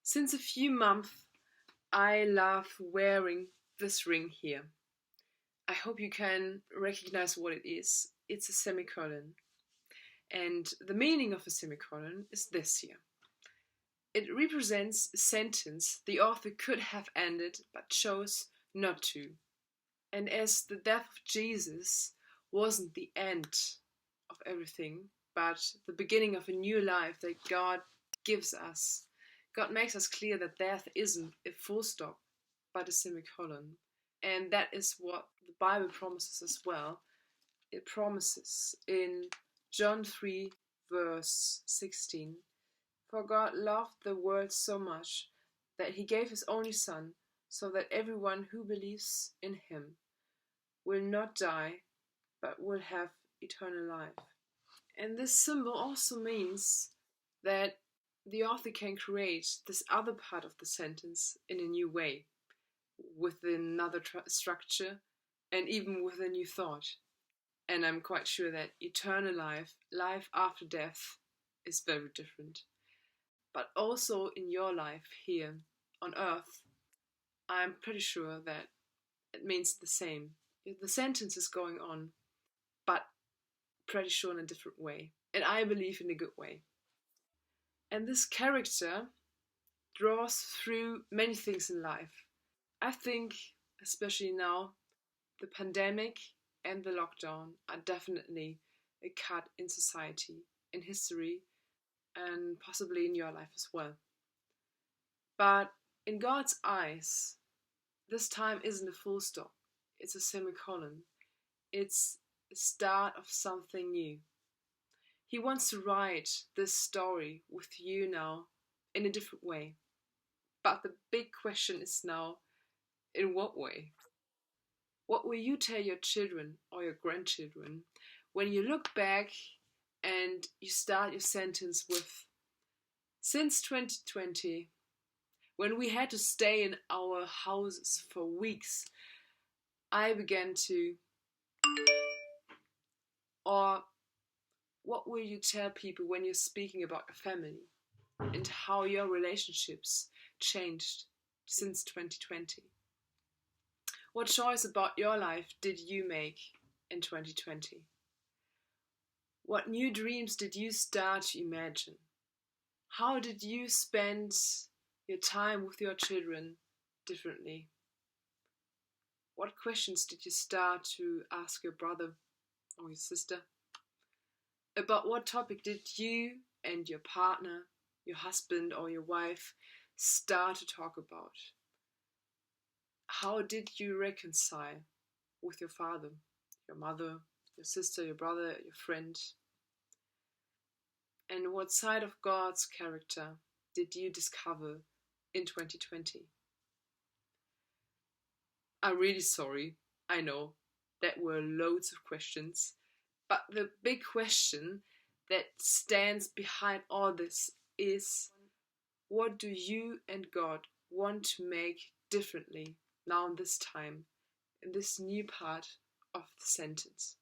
Since a few months, I love wearing this ring here. I hope you can recognize what it is. It's a semicolon. And the meaning of a semicolon is this here. It represents a sentence the author could have ended but chose not to. And as the death of Jesus wasn't the end of everything, but the beginning of a new life that God gives us, God makes us clear that death isn't a full stop, but a semicolon. And that is what the Bible promises as well. It promises in John 3, verse 16, "For God loved the world so much that he gave his only Son, so that everyone who believes in him will not die, but will have eternal life." And this symbol also means that the author can create this other part of the sentence in a new way, with another structure, and even with a new thought. And I'm quite sure that eternal life, life after death, is very different. But also in your life here on earth, I'm pretty sure that it means the same. The sentence is going on, but pretty sure in a different way. And I believe in a good way. And this character draws through many things in life. I think, especially now, the pandemic and the lockdown are definitely a cut in society, in history, and possibly in your life as well. But in God's eyes, this time isn't a full stop. It's a semicolon. It's the start of something new. He wants to write this story with you now in a different way. But the big question is now, in what way? What will you tell your children or your grandchildren when you look back and you start your sentence with, "Since 2020, when we had to stay in our houses for weeks, I began to..." Or what will you tell people when you're speaking about your family and how your relationships changed since 2020? What choice about your life did you make in 2020? What new dreams did you start to imagine? How did you spend your time with your children differently? What questions did you start to ask your brother or your sister? About what topic did you and your partner, your husband or your wife, start to talk about? How did you reconcile with your father, your mother, your sister, your brother, your friend? And what side of God's character did you discover in 2020? I'm really sorry, I know, that were loads of questions, but the big question that stands behind all this is, what do you and God want to make differently now in this time, in this new part of the sentence?